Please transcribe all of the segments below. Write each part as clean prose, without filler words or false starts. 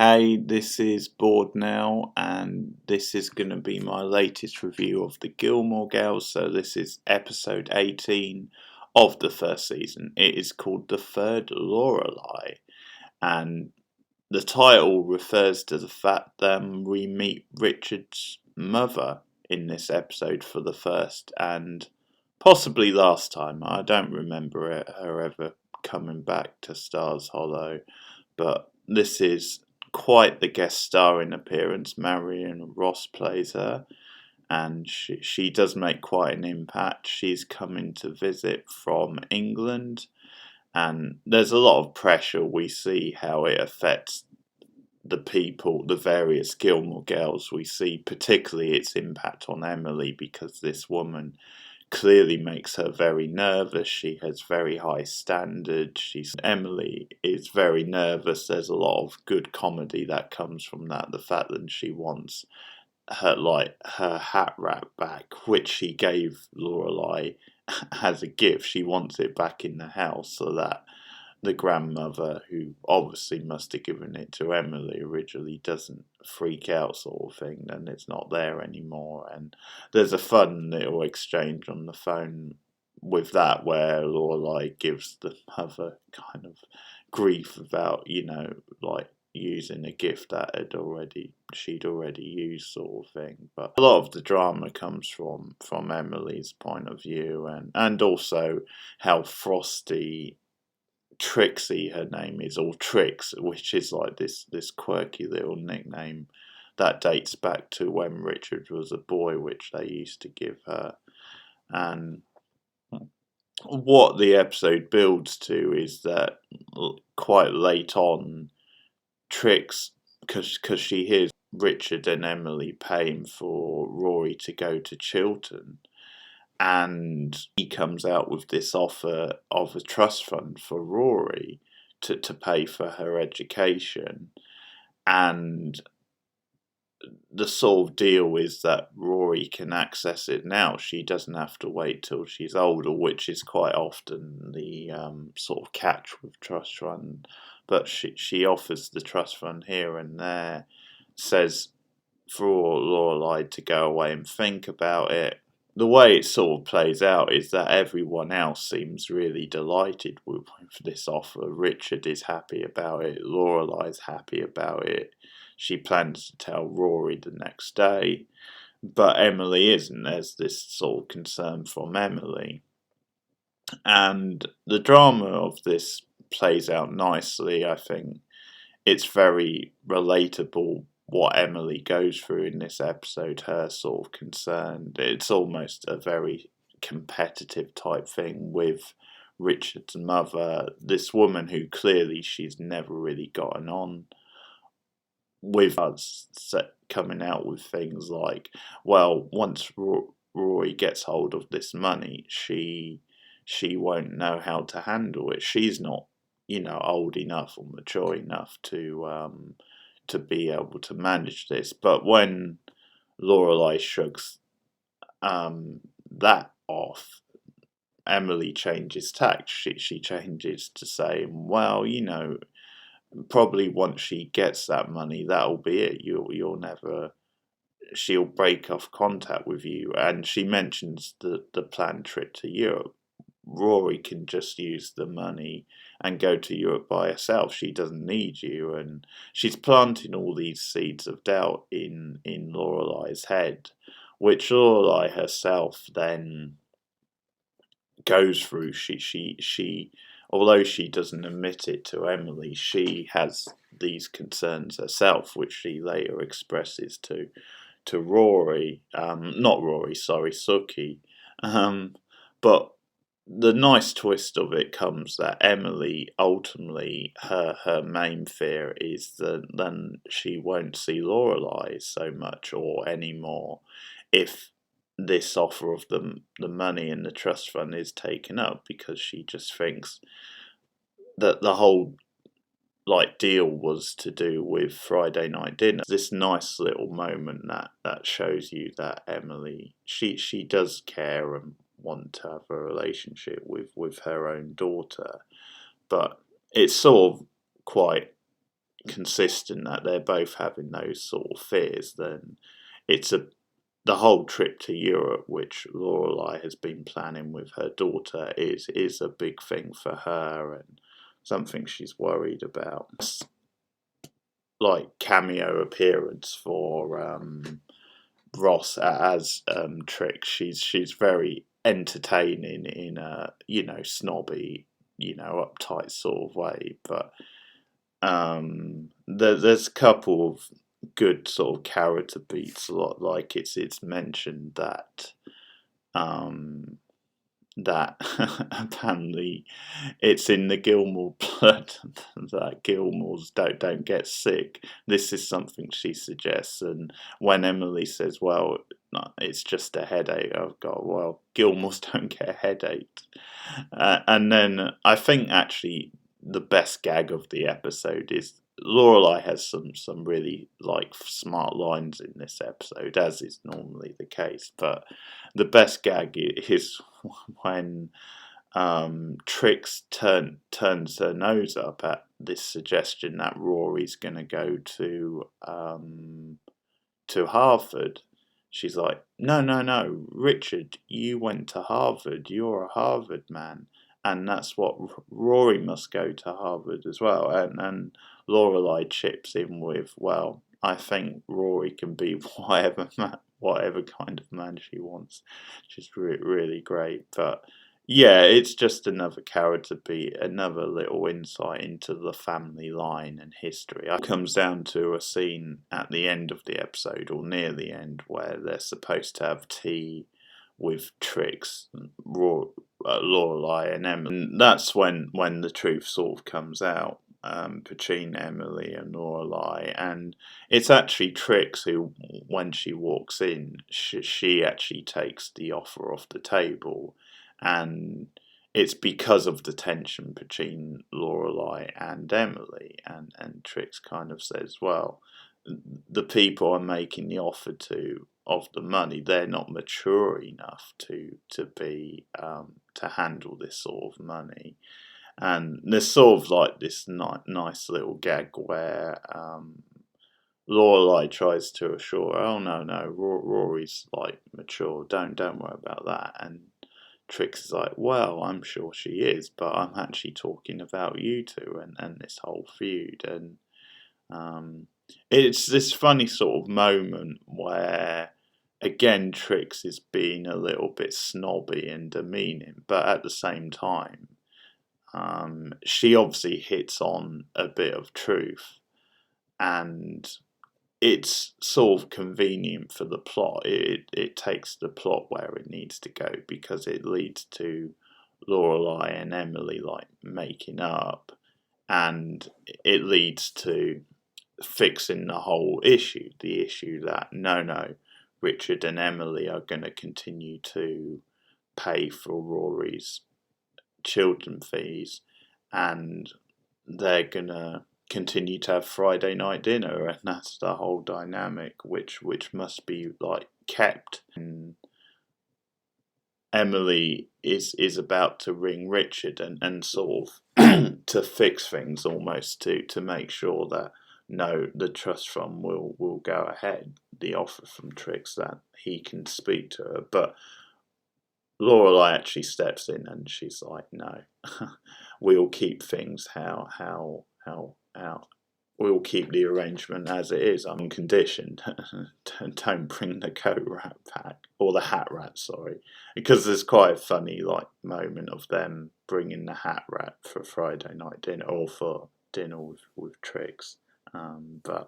Hey, this is Board Now, and this is going to be my latest review of the Gilmore Girls. So this is episode 18 of the first season. It is called The Third Lorelai, and the title refers to the fact that we meet Richard's mother in this episode for the first and possibly last time. I don't remember her ever coming back to Stars Hollow, but this is quite the guest starring appearance. Marion Ross plays her, and she does make quite an impact. She's coming to visit from England, and there's a lot of pressure. We see how it affects the people, the various Gilmore girls. We see particularly its impact on Emily, because this woman clearly makes her very nervous. She has very high standards. Emily is very nervous. There's a lot of good comedy that comes from that. The fact that she wants her hat wrap back, which she gave Lorelai as a gift. She wants it back in the house so that the grandmother, who obviously must have given it to Emily originally, doesn't freak out, sort of thing. Then it's not there anymore. And there's a fun little exchange on the phone with that, where Lorelai gives the mother kind of grief about, using a gift that she'd already used, sort of thing. But a lot of the drama comes from Emily's point of view, and also how frosty Trixie, her name is, or Trix, which is like this quirky little nickname that dates back to when Richard was a boy, which they used to give her. And what the episode builds to is that quite late on, Trix, because she hears Richard and Emily paying for Rory to go to Chiltern, and he comes out with this offer of a trust fund for Rory to pay for her education. And the sort of deal is that Rory can access it now. She doesn't have to wait till she's older, which is quite often the sort of catch with trust fund. But she offers the trust fund here and there, says for Lorelai to go away and think about it. The way it sort of plays out is that everyone else seems really delighted with this offer. Richard is happy about it. Lorelai's happy about it. She plans to tell Rory the next day, but Emily isn't. There's this sort of concern from Emily. And the drama of this plays out nicely. I think it's very relatable what Emily goes through in this episode, her sort of concern. It's almost a very competitive type thing with Richard's mother, this woman who clearly she's never really gotten on with, us coming out with things like, well, once Rory gets hold of this money, she won't know how to handle it. She's not, old enough or mature enough to be able to manage this. But when Lorelai shrugs that off, Emily changes tack. She changes to say, well, probably once she gets that money, that'll be it. You'll never. She'll break off contact with you. And she mentions the planned trip to Europe. Rory can just use the money and go to Europe by herself. She doesn't need you. And she's planting all these seeds of doubt in Lorelai's head, which Lorelai herself then goes through. She although she doesn't admit it to Emily, she has these concerns herself, which she later expresses to Rory. Not Rory, sorry, Sookie. But the nice twist of it comes that Emily, ultimately, her main fear is that then she won't see Lorelai so much or anymore if this offer of the money in the trust fund is taken up, because she just thinks that the whole deal was to do with Friday night dinner. This nice little moment that shows you that Emily, she does care and want to have a relationship with her own daughter, but it's sort of quite consistent that they're both having those sort of fears, then it's the whole trip to Europe, which Lorelai has been planning with her daughter, is a big thing for her and something she's worried about. Like cameo appearance for Ross as Trix. She's very entertaining in a snobby, uptight sort of way, but there's a couple of good sort of character beats. A lot like it's mentioned that that apparently it's in the Gilmore blood that Gilmores don't get sick. This is something she suggests, and when Emily says, "Well, no, it's just a headache," I've got, "Well, Gilmores don't get a headache," and then I think actually the best gag of the episode is Lorelai has some really like smart lines in this episode, as is normally the case. But the best gag is when Trix turns her nose up at this suggestion that Rory's going to go to Harvard. She's like, no, Richard, you went to Harvard. You're a Harvard man. And that's what Rory must go to Harvard as well. And Lorelai chips in with, well, I think Rory can be whatever kind of man she wants. Which is really great. But yeah, it's just another character beat, another little insight into the family line and history. It comes down to a scene at the end of the episode, or near the end, where they're supposed to have tea with Trix, Lorelai and Emily. And that's when the truth sort of comes out between Emily and Lorelai. And it's actually Trix who, when she walks in, she actually takes the offer off the table. And it's because of the tension between Lorelai and Emily. And Trix kind of says, well, the people I'm making the offer to of the money, they're not mature enough to be to handle this sort of money. And there's sort of like this nice little gag where Lorelai tries to assure her, oh no, Rory's like mature, don't worry about that. And Trix is like, well, I'm sure she is, but I'm actually talking about you two and this whole feud. And it's this funny sort of moment where, again, Trix is being a little bit snobby and demeaning, but at the same time, she obviously hits on a bit of truth, and it's sort of convenient for the plot. It takes the plot where it needs to go, because it leads to Lorelai and Emily like making up, and it leads to fixing the whole issue. The issue that no, Richard and Emily are going to continue to pay for Rory's children fees, and they're going to continue to have Friday night dinner, and that's the whole dynamic which must be like kept. And Emily is about to ring Richard and sort of to fix things, almost to make sure that no, the trust fund will go ahead, the offer from Trix that he can speak to her. But Lorelai actually steps in and she's like, no, we'll keep things how we'll keep the arrangement as it is, unconditioned. Don't bring the coat rat back, or the hat rat, sorry, because there's quite a funny like moment of them bringing the hat rat for Friday night dinner, or for dinner with Trix. But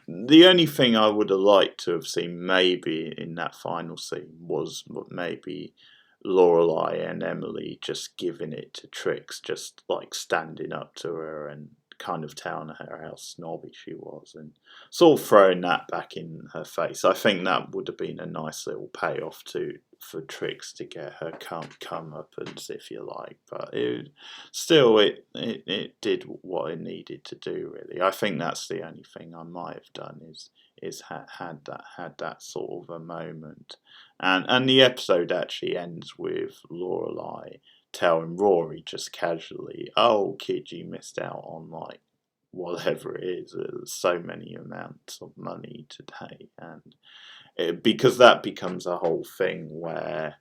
the only thing I would have liked to have seen maybe in that final scene was maybe Lorelai and Emily just giving it to Trix, just like standing up to her and kind of telling her how snobby she was, and sort of throwing that back in her face. I think that would have been a nice little payoff for Trix to get her comeuppance, if you like. But it did what it needed to do, really. I think that's the only thing I might have done is had that sort of a moment. And the episode actually ends with Lorelai telling Rory just casually, oh, kid, you missed out on like whatever it is. There's so many amounts of money today, and because that becomes a whole thing where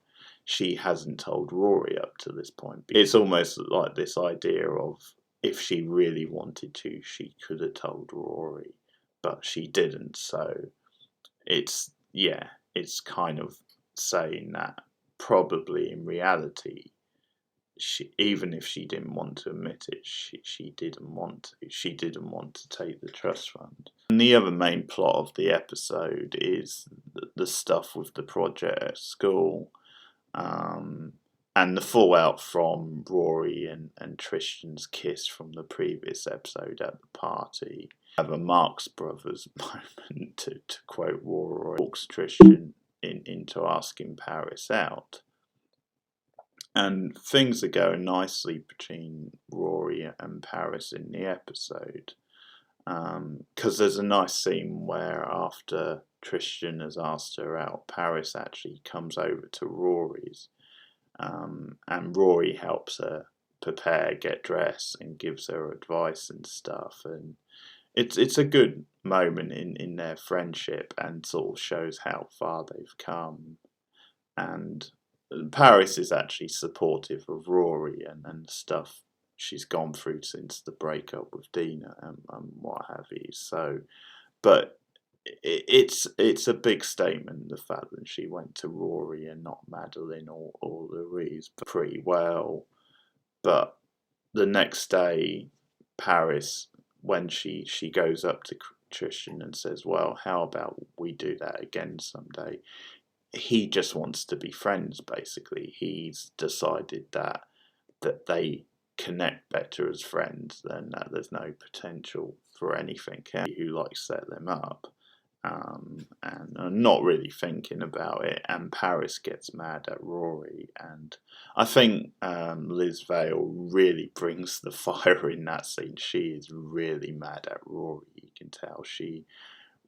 she hasn't told Rory up to this point. It's almost like this idea of, if she really wanted to, she could have told Rory, but she didn't. So it's kind of saying that probably in reality, even if she didn't want to admit it, she didn't want to. She didn't want to take the trust fund. And the other main plot of the episode is the stuff with the project at school, and the fallout from Rory and Tristan's kiss from the previous episode at the party. Have a Marx Brothers moment, to quote Rory, talks Tristan into asking Paris out. And things are going nicely between Rory and Paris in the episode. Because there's a nice scene where, after Tristan has asked her out, Paris actually comes over to Rory's. And Rory helps her prepare, get dressed, and gives her advice and stuff. And it's a good moment in their friendship, and sort of shows how far they've come. And Paris is actually supportive of Rory and stuff she's gone through since the breakup with Dina and what have you. So, but it's a big statement, the fact that she went to Rory and not Madeline or Louise, pretty well. But the next day, Paris, when she goes up to Tristan and says, well, how about we do that again someday? He just wants to be friends, basically. He's decided that they connect better as friends, than that there's no potential for anything. Who set them up, and not really thinking about it. And Paris gets mad at Rory, and I think Liz Vale really brings the fire in that scene. She is really mad at Rory. You can tell she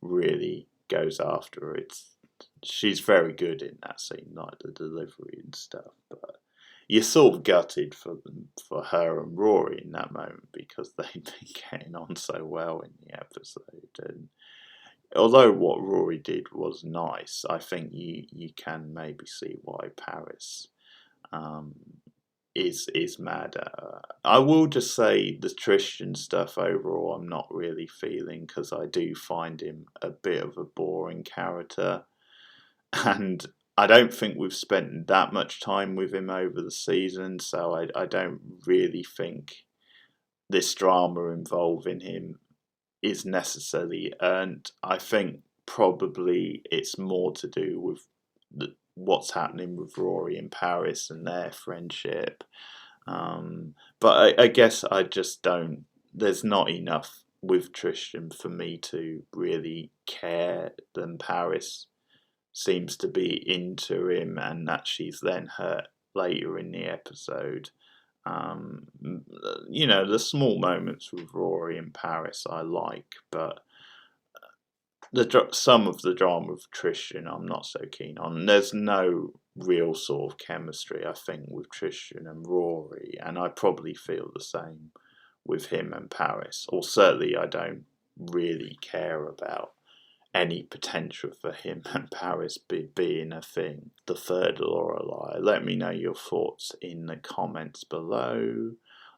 really goes after her. She's very good in that scene, like the delivery and stuff. But you're sort of gutted for her and Rory in that moment, because they've been getting on so well in the episode. And although what Rory did was nice, I think you can maybe see why Paris is mad at her. I will just say the Tristan stuff overall I'm not really feeling, because I do find him a bit of a boring character. And I don't think we've spent that much time with him over the season, so I don't really think this drama involving him is necessarily earned. I think probably it's more to do with what's happening with Rory and Paris and their friendship. But I guess I just don't. There's not enough with Tristan for me to really care. Than Paris seems to be into him, and that she's then hurt later in the episode. The small moments with Rory and Paris I like, but some of the drama with Tristan I'm not so keen on. There's no real sort of chemistry, I think, with Tristan and Rory, and I probably feel the same with him and Paris. Or certainly I don't really care about any potential for him and Paris being a thing. The third Lorelai. Let me know your thoughts in the comments below.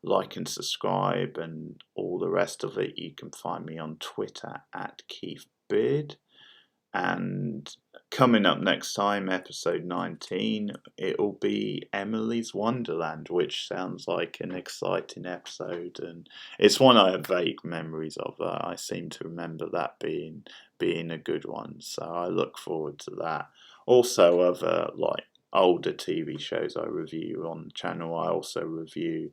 Like and subscribe, and all the rest of it. You can find me on Twitter at KeithBeard. And coming up next time, episode 19, it'll be Emily's Wonderland, which sounds like an exciting episode, and it's one I have vague memories of. I seem to remember that being a good one, so I look forward to that. Also, other older TV shows I review on the channel. I also review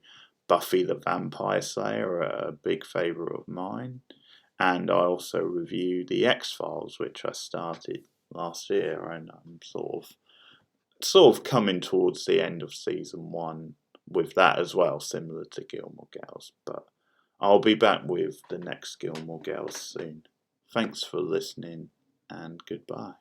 Buffy the Vampire Slayer, a big favourite of mine. And I also review The X-Files, which I started last year, and I'm sort of coming towards the end of season 1 with that as well, similar to Gilmore Girls. But I'll be back with the next Gilmore Girls soon. Thanks for listening, and goodbye.